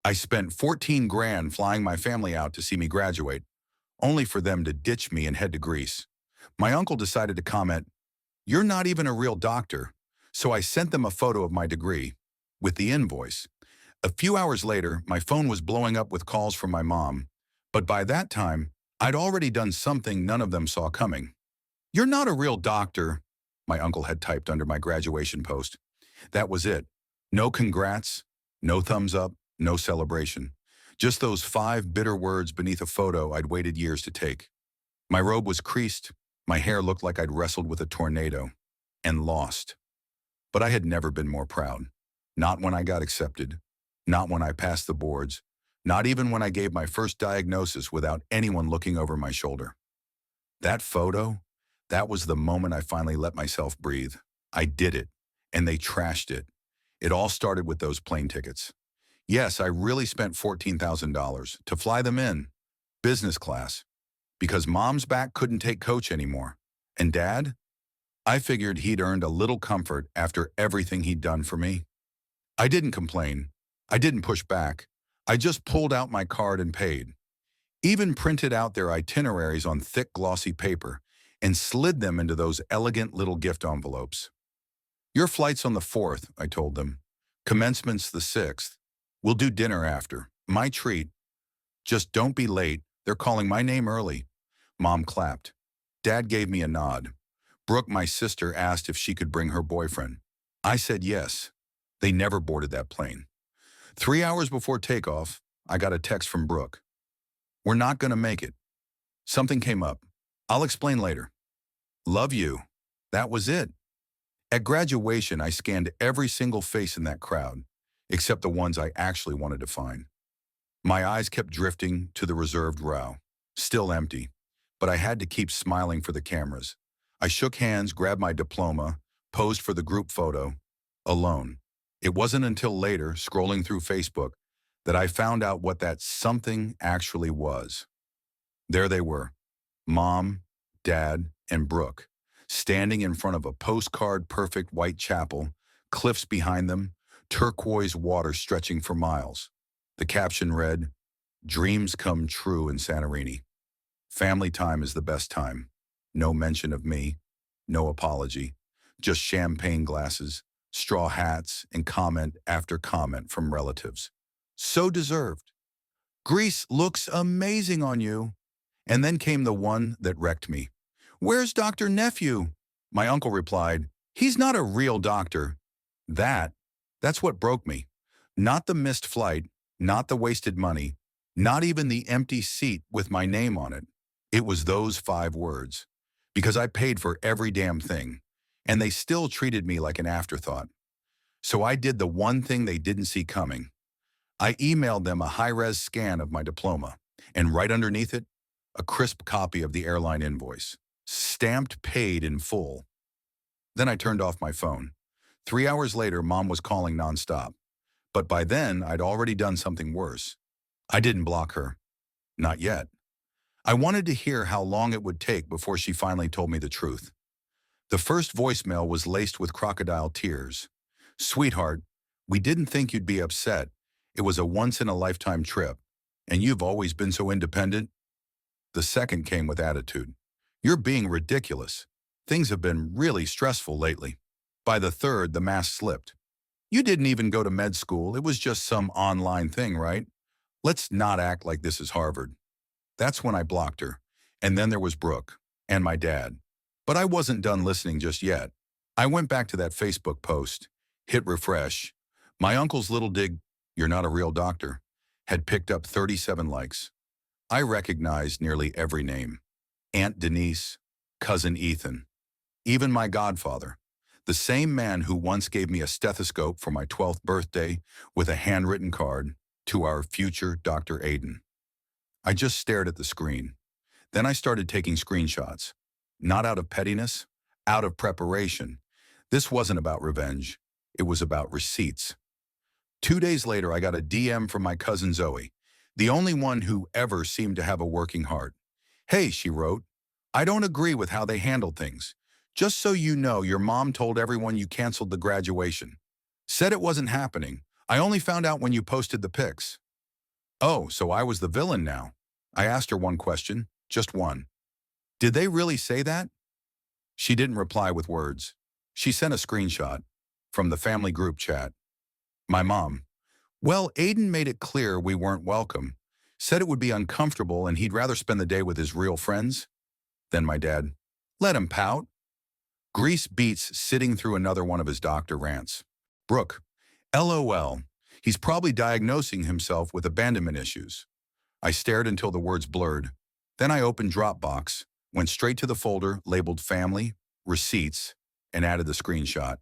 I spent 14 grand flying my family out to see me graduate, only for them to ditch me and head to Greece. My uncle decided to comment, "You're not even a real doctor." So I sent them a photo of my degree with the invoice. A few hours later, my phone was blowing up with calls from my mom, but by that time, I'd already done something none of them saw coming. "You're not a real doctor," my uncle had typed under my graduation post. That was it. No congrats, no thumbs up, no celebration. Just those 5 bitter words beneath a photo I'd waited years to take. My robe was creased, my hair looked like I'd wrestled with a tornado, and lost. But I had never been more proud. Not when I got accepted, not when I passed the boards, not even when I gave my first diagnosis without anyone looking over my shoulder. That photo, that was the moment I finally let myself breathe. I did it, and they trashed it. It all started with those plane tickets. Yes, I really spent $14,000 to fly them in, business class, because mom's back couldn't take coach anymore. And dad? I figured he'd earned a little comfort after everything he'd done for me. I didn't complain. I didn't push back. I just pulled out my card and paid. Even printed out their itineraries on thick glossy paper and slid them into those elegant little gift envelopes. "Your flight's on the 4th, I told them. "Commencement's the 6th. We'll do dinner after. My treat. Just don't be late. They're calling my name early." Mom clapped. Dad gave me a nod. Brooke, my sister, asked if she could bring her boyfriend. I said yes. They never boarded that plane. 3 hours before takeoff, I got a text from Brooke. "We're not going to make it. Something came up. I'll explain later. Love you." That was it. At graduation, I scanned every single face in that crowd, except the ones I actually wanted to find. My eyes kept drifting to the reserved row, still empty, but I had to keep smiling for the cameras. I shook hands, grabbed my diploma, posed for the group photo, alone. It wasn't until later, scrolling through Facebook, that I found out what that something actually was. There they were, Mom, Dad, and Brooke, standing in front of a postcard-perfect white chapel, cliffs behind them, turquoise water stretching for miles. The caption read, "Dreams come true in Santorini. Family time is the best time. No mention of me, no apology, just champagne glasses, straw hats, and comment after comment from relatives. So deserved. Greece looks amazing on you." And then came the one that wrecked me. "Where's Dr. Nephew?" My uncle replied, "He's not a real doctor." That, that's what broke me. Not the missed flight, not the wasted money, not even the empty seat with my name on it. It was those 5 words. Because I paid for every damn thing, and they still treated me like an afterthought. So I did the one thing they didn't see coming. I emailed them a high-res scan of my diploma, and right underneath it, a crisp copy of the airline invoice, stamped paid in full. Then I turned off my phone. 3 hours later, Mom was calling nonstop. But by then, I'd already done something worse. I didn't block her. Not yet. I wanted to hear how long it would take before she finally told me the truth. The first voicemail was laced with crocodile tears. "Sweetheart, we didn't think you'd be upset. It was a once-in-a-lifetime trip. And you've always been so independent." The second came with attitude. "You're being ridiculous. Things have been really stressful lately." By the third, the mask slipped. "You didn't even go to med school. It was just some online thing, right? Let's not act like this is Harvard." That's when I blocked her. And then there was Brooke and my dad. But I wasn't done listening just yet. I went back to that Facebook post, hit refresh. My uncle's little dig, "You're not a real doctor," had picked up 37 likes. I recognized nearly every name. Aunt Denise, Cousin Ethan, even my godfather, the same man who once gave me a stethoscope for my 12th birthday with a handwritten card to our future Dr. Aiden. I just stared at the screen. Then I started taking screenshots. Not out of pettiness, out of preparation. This wasn't about revenge. It was about receipts. 2 days later, I got a DM from my cousin Zoe, the only one who ever seemed to have a working heart. "Hey," she wrote, "I don't agree with how they handled things. Just so you know, your mom told everyone you canceled the graduation. Said it wasn't happening. I only found out when you posted the pics. Oh, so I was the villain now. I asked her one question, just one. Did they really say that? She didn't reply with words. She sent a screenshot from the family group chat. My mom. Well, Aiden made it clear we weren't welcome. Said it would be uncomfortable and he'd rather spend the day with his real friends. Then my dad. Let him pout. Grease beats sitting through another one of his doctor rants. Brooke. LOL. He's probably diagnosing himself with abandonment issues. I stared until the words blurred. Then I opened Dropbox, went straight to the folder labeled Family, Receipts, and added the screenshot.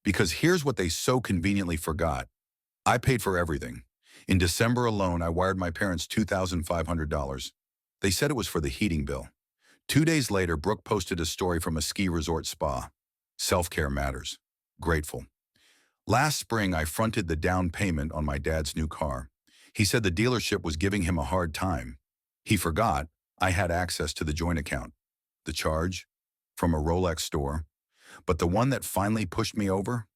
Because here's what they so conveniently forgot. I paid for everything. In December alone, I wired my parents $2,500. They said it was for the heating bill. 2 days later, Brooke posted a story from a ski resort spa. Self-care matters. Grateful. Last spring, I fronted the down payment on my dad's new car. He said the dealership was giving him a hard time. He forgot I had access to the joint account. The charge? From a Rolex store. But the one that finally pushed me over?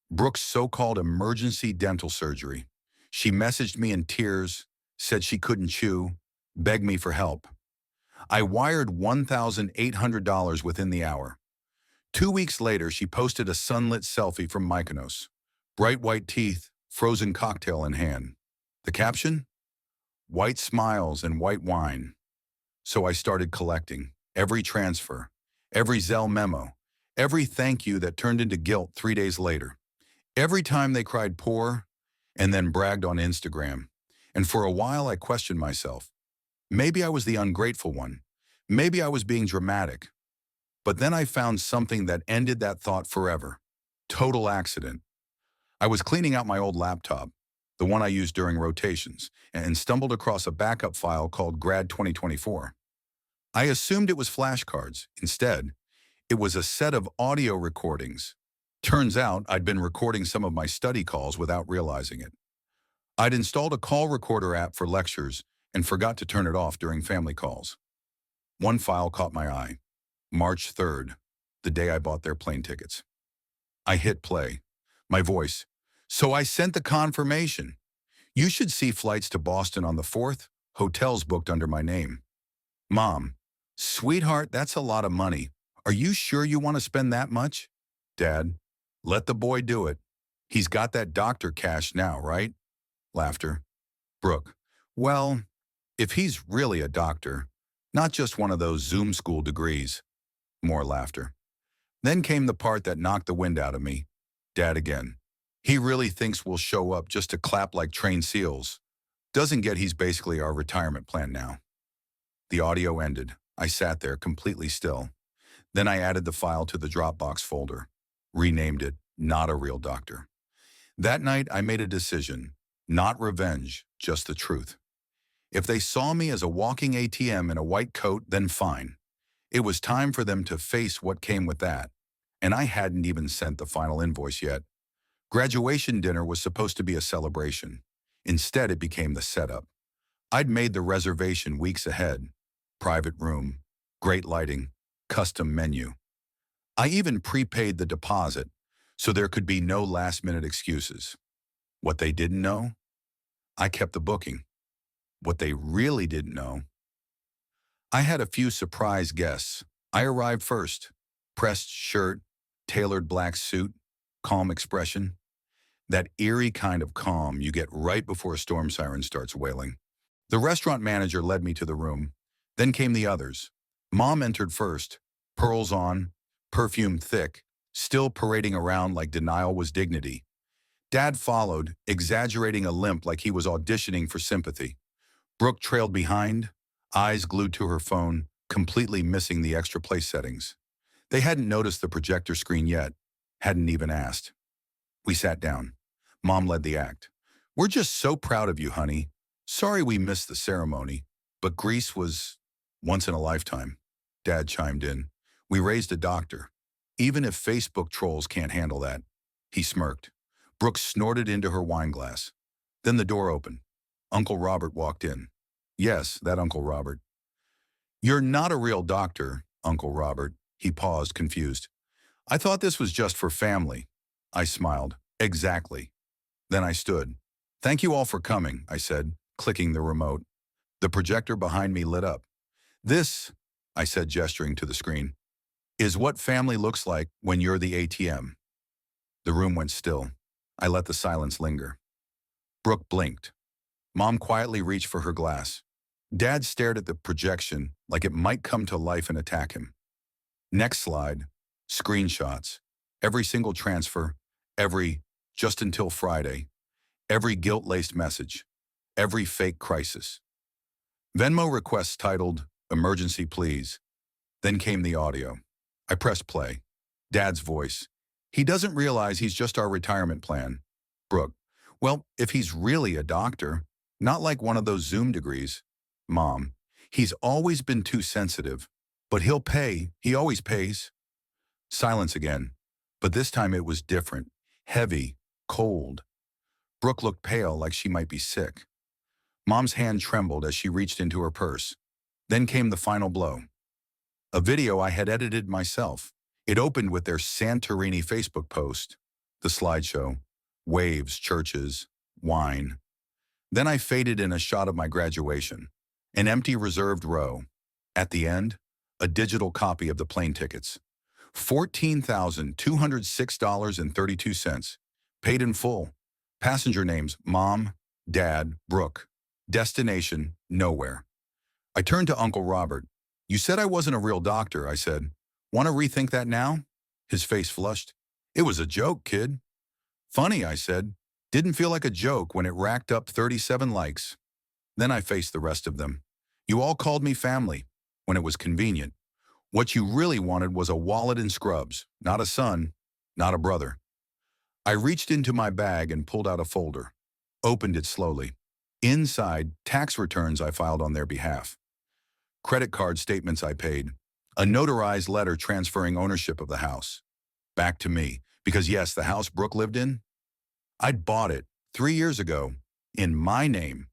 Brooke's so-called emergency dental surgery. She messaged me in tears, said she couldn't chew, begged me for help. I wired $1,800 within the hour. 2 weeks later, she posted a sunlit selfie from Mykonos. Bright white teeth, frozen cocktail in hand. The caption? White smiles and white wine. So I started collecting. Every transfer, every Zelle memo, every thank you that turned into guilt 3 days later. Every time they cried poor and then bragged on Instagram. And for a while I questioned myself. Maybe I was the ungrateful one. Maybe I was being dramatic. But then I found something that ended that thought forever. Total accident. I was cleaning out my old laptop, the one I used during rotations, and stumbled across a backup file called Grad 2024. I assumed it was flashcards. Instead, it was a set of audio recordings. Turns out I'd been recording some of my study calls without realizing it. I'd installed a call recorder app for lectures and forgot to turn it off during family calls. One file caught my eye. March 3rd, the day I bought their plane tickets. I hit play. My voice. So I sent the confirmation. You should see flights to Boston on the 4th, hotels booked under my name. Mom. Sweetheart, that's a lot of money. Are you sure you want to spend that much? Dad. Let the boy do it. He's got that doctor cash now, right? Laughter. Brooke. Well, if he's really a doctor, not just one of those Zoom school degrees. More laughter. Then came the part that knocked the wind out of me. Dad again. He really thinks we'll show up just to clap like trained seals. Doesn't get he's basically our retirement plan now. The audio ended. I sat there completely still. Then I added the file to the Dropbox folder. Renamed it Not a Real Doctor. That night I made a decision. Not revenge, just the truth. If they saw me as a walking ATM in a white coat, then fine. It was time for them to face what came with that. And I hadn't even sent the final invoice yet. Graduation dinner was supposed to be a celebration. Instead, it became the setup. I'd made the reservation weeks ahead. Private room, great lighting, custom menu. I even prepaid the deposit, so there could be no last-minute excuses. What they didn't know? I kept the booking. What they really didn't know? I had a few surprise guests. I arrived first. Pressed shirt, tailored black suit, calm expression. That eerie kind of calm you get right before a storm siren starts wailing. The restaurant manager led me to the room. Then came the others. Mom entered first, pearls on, perfume thick, still parading around like denial was dignity. Dad followed, exaggerating a limp like he was auditioning for sympathy. Brooke trailed behind, eyes glued to her phone, completely missing the extra place settings. They hadn't noticed the projector screen yet, hadn't even asked. We sat down. Mom led the act. We're just so proud of you, honey. Sorry we missed the ceremony, but Greece was once in a lifetime. Dad chimed in. We raised a doctor. Even if Facebook trolls can't handle that. He smirked. Brooke snorted into her wine glass. Then the door opened. Uncle Robert walked in. Yes, that Uncle Robert. You're not a real doctor, Uncle Robert. He paused, confused. I thought this was just for family. I smiled. Exactly. Then I stood. Thank you all for coming, I said. clicking the remote. The projector behind me lit up. This, I said, gesturing to the screen, is what family looks like when you're the ATM. The room went still. I let the silence linger. Brooke blinked. Mom quietly reached for her glass. Dad stared at the projection like it might come to life and attack him. Next slide. Screenshots. Every single transfer. Every just until Friday. Every guilt-laced message. Every fake crisis. Venmo requests titled, "Emergency Please." Then came the audio. I pressed play. Dad's voice. He doesn't realize he's just our retirement plan. Brooke. Well, if he's really a doctor, not like one of those Zoom degrees. Mom. He's always been too sensitive, but he'll pay. He always pays. Silence again, but this time it was different. Heavy, cold. Brooke looked pale, like she might be sick. Mom's hand trembled as she reached into her purse. Then came the final blow. A video I had edited myself. It opened with their Santorini Facebook post, the slideshow, waves, churches, wine. Then I faded in a shot of my graduation, an empty reserved row. At the end, a digital copy of the plane tickets. $14,206.32, paid in full. Passenger names, Mom, Dad, Brooke. Destination, nowhere. I turned to Uncle Robert. You said I wasn't a real doctor, I said. Want to rethink that now? His face flushed. It was a joke, kid. Funny, I said. Didn't feel like a joke when it racked up 37 likes. Then I faced the rest of them. You all called me family, when it was convenient. What you really wanted was a wallet and scrubs, not a son, not a brother. I reached into my bag and pulled out a folder. Opened it slowly. Inside, tax returns I filed on their behalf. Credit card statements I paid. A notarized letter transferring ownership of the house. Back to me, because yes, the house Brooke lived in, I'd bought it 3 years ago, in my name.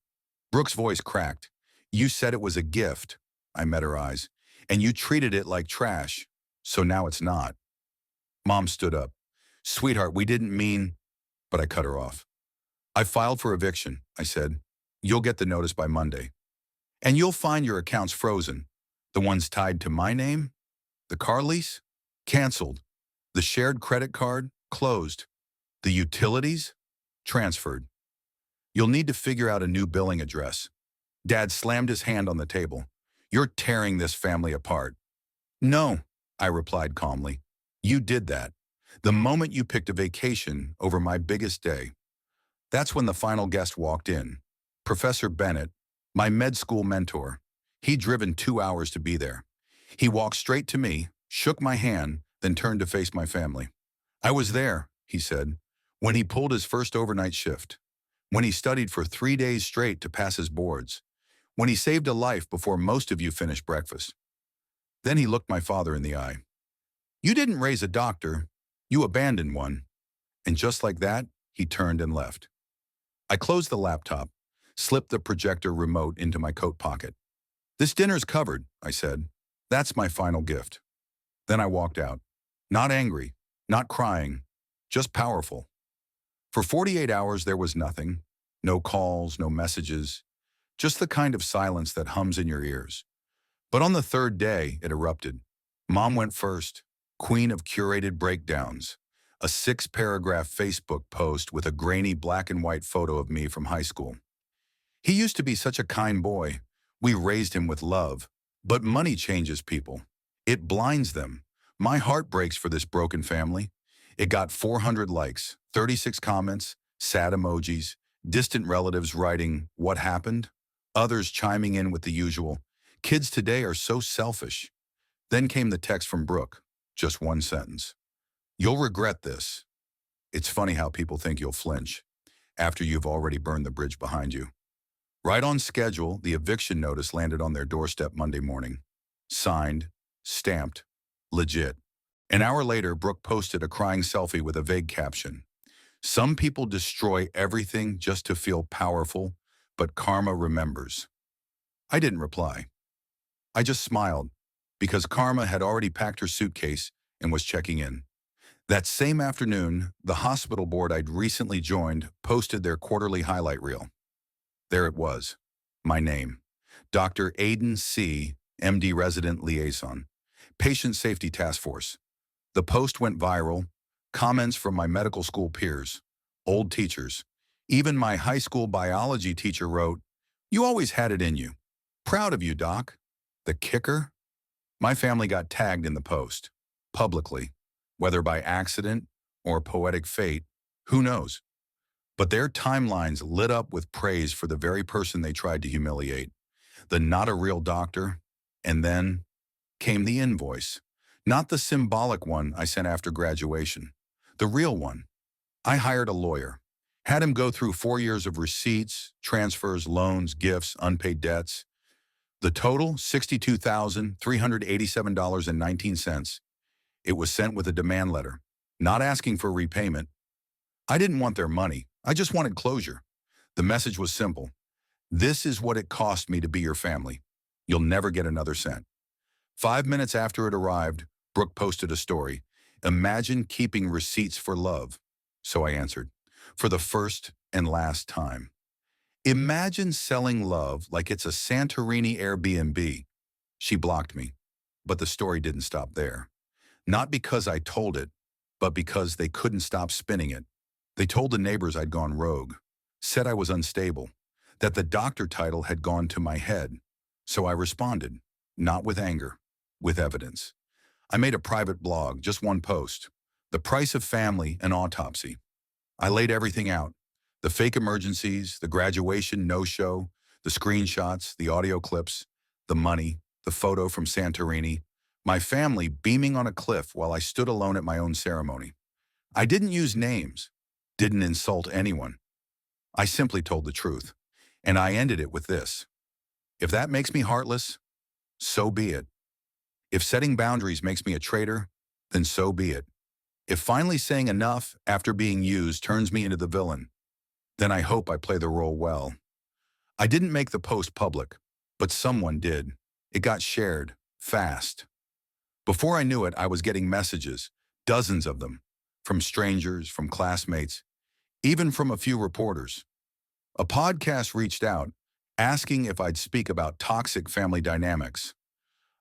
Brooke's voice cracked. You said it was a gift. I met her eyes. And you treated it like trash, so now it's not. Mom stood up. Sweetheart, we didn't mean, but I cut her off. I filed for eviction, I said. You'll get the notice by Monday. And you'll find your accounts frozen. The ones tied to my name, the car lease, canceled. The shared credit card, closed. The utilities, transferred. You'll need to figure out a new billing address. Dad slammed his hand on the table. You're tearing this family apart. No, I replied calmly. You did that. The moment you picked a vacation over my biggest day. That's when the final guest walked in. Professor Bennett, my med school mentor. He'd driven 2 hours to be there. He walked straight to me, shook my hand, then turned to face my family. I was there, he said, when he pulled his first overnight shift. When he studied for 3 days straight to pass his boards. When he saved a life before most of you finished breakfast. Then he looked my father in the eye. You didn't raise a doctor, you abandoned one. And just like that, he turned and left. I closed the laptop, slipped the projector remote into my coat pocket. This dinner's covered, I said. That's my final gift. Then I walked out. Not angry, not crying, just powerful. For 48 hours there was nothing. No calls, no messages. Just the kind of silence that hums in your ears. But on the third day, it erupted. Mom went first, queen of curated breakdowns. A 6-paragraph Facebook post with a grainy black and white photo of me from high school. He used to be such a kind boy. We raised him with love. But money changes people. It blinds them. My heart breaks for this broken family. It got 400 likes, 36 comments, sad emojis, distant relatives writing, "What happened?" Others chiming in with the usual, "Kids today are so selfish." Then came the text from Brooke, just one sentence. "You'll regret this." It's funny how people think you'll flinch after you've already burned the bridge behind you. Right on schedule, the eviction notice landed on their doorstep Monday morning. Signed, stamped, legit. An hour later, Brooke posted a crying selfie with a vague caption. Some people destroy everything just to feel powerful, but karma remembers. I didn't reply. I just smiled, because karma had already packed her suitcase and was checking in. That same afternoon, the hospital board I'd recently joined posted their quarterly highlight reel. There it was. My name. Dr. Aiden C., MD Resident Liaison. Patient Safety Task Force. The post went viral. Comments from my medical school peers, old teachers. Even my high school biology teacher wrote, "You always had it in you. Proud of you, Doc." The kicker? My family got tagged in the post, publicly, whether by accident or poetic fate, who knows? But their timelines lit up with praise for the very person they tried to humiliate, the not a real doctor, and then came the invoice. Not the symbolic one I sent after graduation, the real one. I hired a lawyer, had him go through 4 years of receipts, transfers, loans, gifts, unpaid debts. The total, $62,387.19. It was sent with a demand letter, not asking for repayment. I didn't want their money. I just wanted closure. The message was simple. This is what it cost me to be your family. You'll never get another cent. 5 minutes after it arrived, Brooke posted a story. Imagine keeping receipts for love. So I answered, for the first and last time. Imagine selling love like it's a Santorini Airbnb. She blocked me, but the story didn't stop there. Not because I told it, but because they couldn't stop spinning it. They told the neighbors I'd gone rogue, said I was unstable, that the doctor title had gone to my head. So I responded, not with anger, with evidence. I made a private blog, just one post. The price of family, an autopsy. I laid everything out. The fake emergencies, the graduation no-show, the screenshots, the audio clips, the money, the photo from Santorini, my family beaming on a cliff while I stood alone at my own ceremony. I didn't use names, didn't insult anyone. I simply told the truth, and I ended it with this. If that makes me heartless, so be it. If setting boundaries makes me a traitor, then so be it. If finally saying enough after being used turns me into the villain, then I hope I play the role well. I didn't make the post public, but someone did. It got shared, fast. Before I knew it, I was getting messages, dozens of them, from strangers, from classmates, even from a few reporters. A podcast reached out, asking if I'd speak about toxic family dynamics.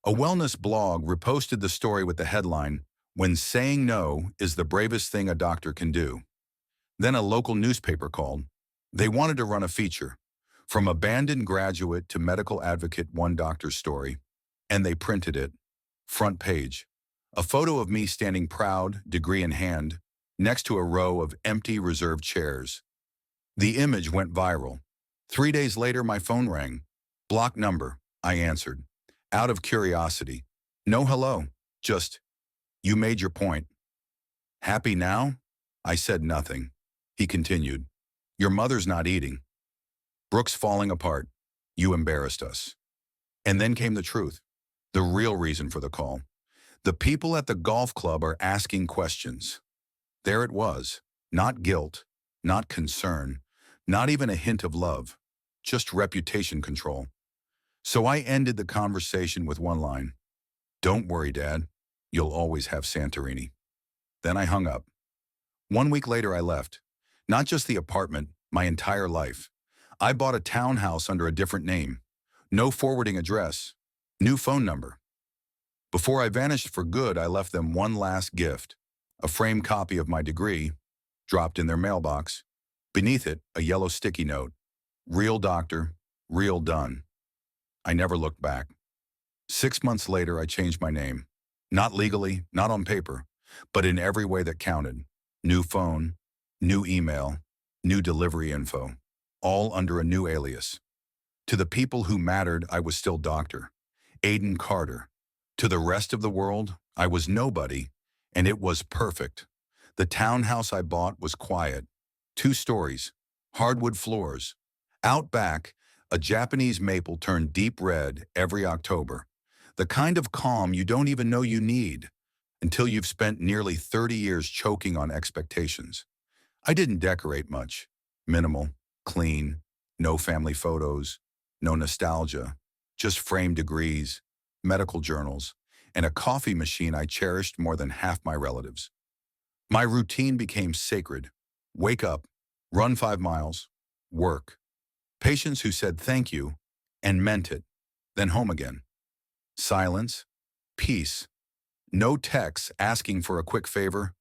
A wellness blog reposted the story with the headline, "When saying no is the bravest thing a doctor can do." Then a local newspaper called. They wanted to run a feature, from abandoned graduate to medical advocate, one doctor's story, and they printed it. Front page. A photo of me standing proud, degree in hand, next to a row of empty reserved chairs. The image went viral. 3 days later, my phone rang. Block number, I answered. Out of curiosity. No hello, just, you made your point. Happy now? I said nothing. He continued. Your mother's not eating. Brooke's falling apart. You embarrassed us. And then came the truth. The real reason for the call. The people at the golf club are asking questions. There it was. Not guilt, not concern, not even a hint of love. Just reputation control. So I ended the conversation with one line. Don't worry, Dad. You'll always have Santorini. Then I hung up. 1 week later, I left. Not just the apartment, my entire life. I bought a townhouse under a different name. No forwarding address. New phone number. Before I vanished for good, I left them one last gift. A framed copy of my degree, dropped in their mailbox. Beneath it, a yellow sticky note. Real doctor, real done. I never looked back. 6 months later, I changed my name. Not legally, not on paper, but in every way that counted. New phone, new email, new delivery info, all under a new alias. To the people who mattered, I was still Dr. Aiden Carter. To the rest of the world, I was nobody, and it was perfect. The townhouse I bought was quiet. 2 stories, hardwood floors. Out back, a Japanese maple turned deep red every October. The kind of calm you don't even know you need until you've spent nearly 30 years choking on expectations. I didn't decorate much. Minimal, clean, no family photos, no nostalgia, just framed degrees, medical journals, and a coffee machine I cherished more than half my relatives. My routine became sacred. Wake up, run 5 miles, work, Patients who said thank you and meant it, then home again. Silence, peace, no texts asking for a quick favor,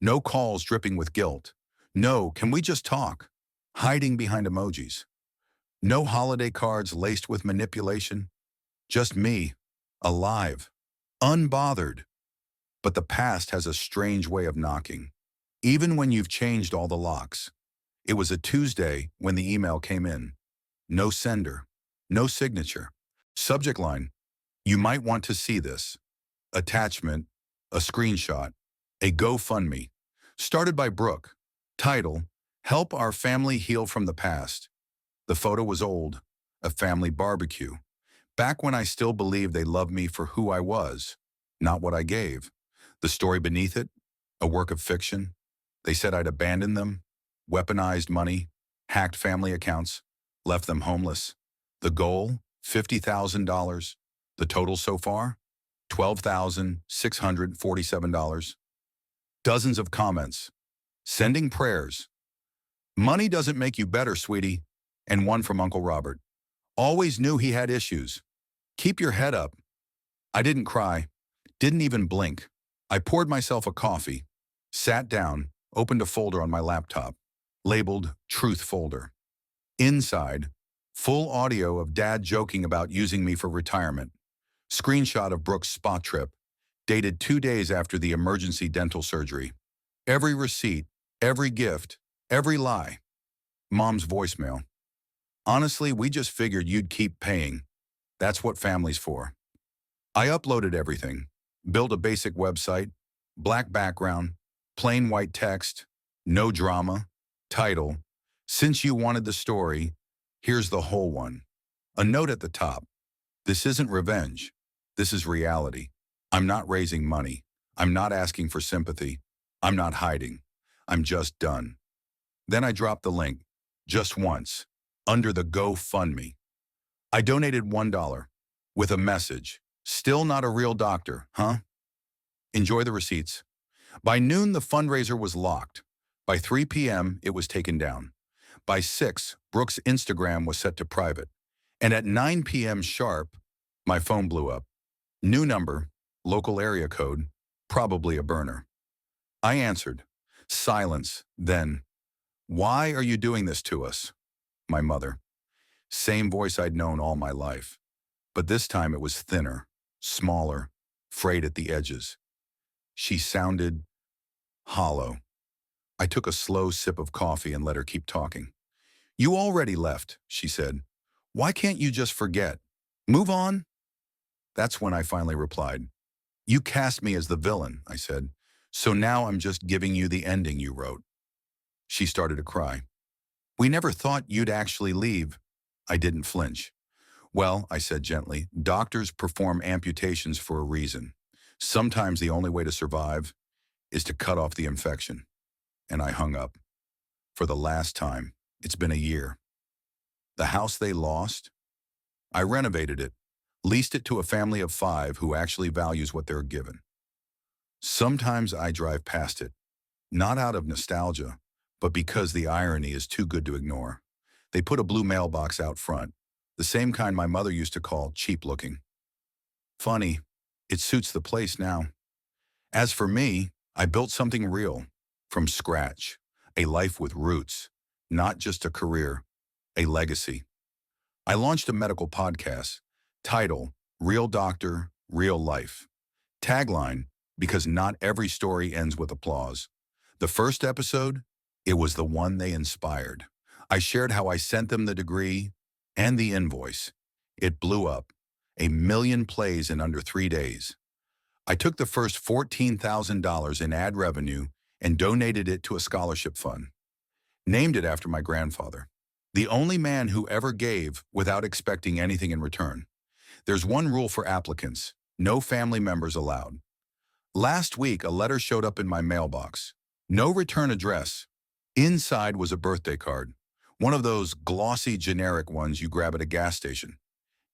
no calls dripping with guilt. No, can we just talk? Hiding behind emojis. No holiday cards laced with manipulation. Just me, alive, unbothered. But the past has a strange way of knocking. Even when you've changed all the locks. It was a Tuesday when the email came in. No sender, no signature. Subject line, you might want to see this. Attachment, a screenshot, a GoFundMe. Started by Brooke. Title, Help Our Family Heal from the Past. The photo was old, a family barbecue. Back when I still believed they loved me for who I was, not what I gave. The story beneath it, a work of fiction. They said I'd abandoned them, weaponized money, hacked family accounts, left them homeless. The goal, $50,000. The total so far, $12,647. Dozens of comments. Sending prayers. Money doesn't make you better, sweetie. And one from Uncle Robert. Always knew he had issues. Keep your head up. I didn't cry. Didn't even blink. I poured myself a coffee, sat down, opened a folder on my laptop, labeled Truth Folder. Inside, full audio of Dad joking about using me for retirement. Screenshot of Brooke's spa trip, dated 2 days after the emergency dental surgery. Every receipt, every gift, every lie. Mom's voicemail. Honestly, we just figured you'd keep paying. That's what family's for. I uploaded everything, built a basic website, black background, plain white text, no drama, title, since you wanted the story, here's the whole one. A note at the top. This isn't revenge. This is reality. I'm not raising money. I'm not asking for sympathy. I'm not hiding. I'm just done. Then I dropped the link, just once, under the GoFundMe. I donated $1 with a message. Still not a real doctor, huh? Enjoy the receipts. By noon, the fundraiser was locked. By 3 p.m., it was taken down. By 6, Brooke's Instagram was set to private. And at 9 p.m. sharp, my phone blew up. New number, local area code, probably a burner. I answered. Silence, then. Why are you doing this to us? My mother. Same voice I'd known all my life. But this time it was thinner, smaller, frayed at the edges. She sounded hollow. I took a slow sip of coffee and let her keep talking. You already left, she said. Why can't you just forget? Move on? That's when I finally replied. You cast me as the villain, I said. So now I'm just giving you the ending you wrote. She started to cry. We never thought you'd actually leave. I didn't flinch. Well, I said gently, doctors perform amputations for a reason. Sometimes the only way to survive is to cut off the infection. And I hung up. For the last time, it's been a year. The house they lost, I renovated it, leased it to a family of 5 who actually values what they're given. Sometimes I drive past it, not out of nostalgia, but because the irony is too good to ignore. They put a blue mailbox out front, the same kind my mother used to call cheap looking. Funny, it suits the place now. As for me, I built something real, from scratch, a life with roots, not just a career, a legacy. I launched a medical podcast, title, Real Doctor, Real Life. Tagline, because not every story ends with applause. The first episode, it was the one they inspired. I shared how I sent them the degree and the invoice. It blew up, 1 million plays in under 3 days. I took the first $14,000 in ad revenue and donated it to a scholarship fund. Named it after my grandfather, the only man who ever gave without expecting anything in return. There's one rule for applicants, no family members allowed. Last week, a letter showed up in my mailbox. No return address. Inside was a birthday card, one of those glossy generic ones you grab at a gas station.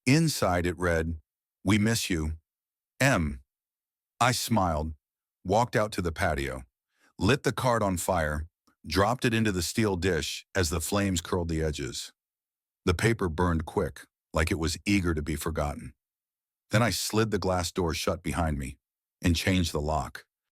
Inside it read, "We miss you, M." I smiled, walked out to the patio, lit the card on fire, dropped it into the steel dish as the flames curled the edges. The paper burned quick, like it was eager to be forgotten. Then I slid the glass door shut behind me and changed the lock.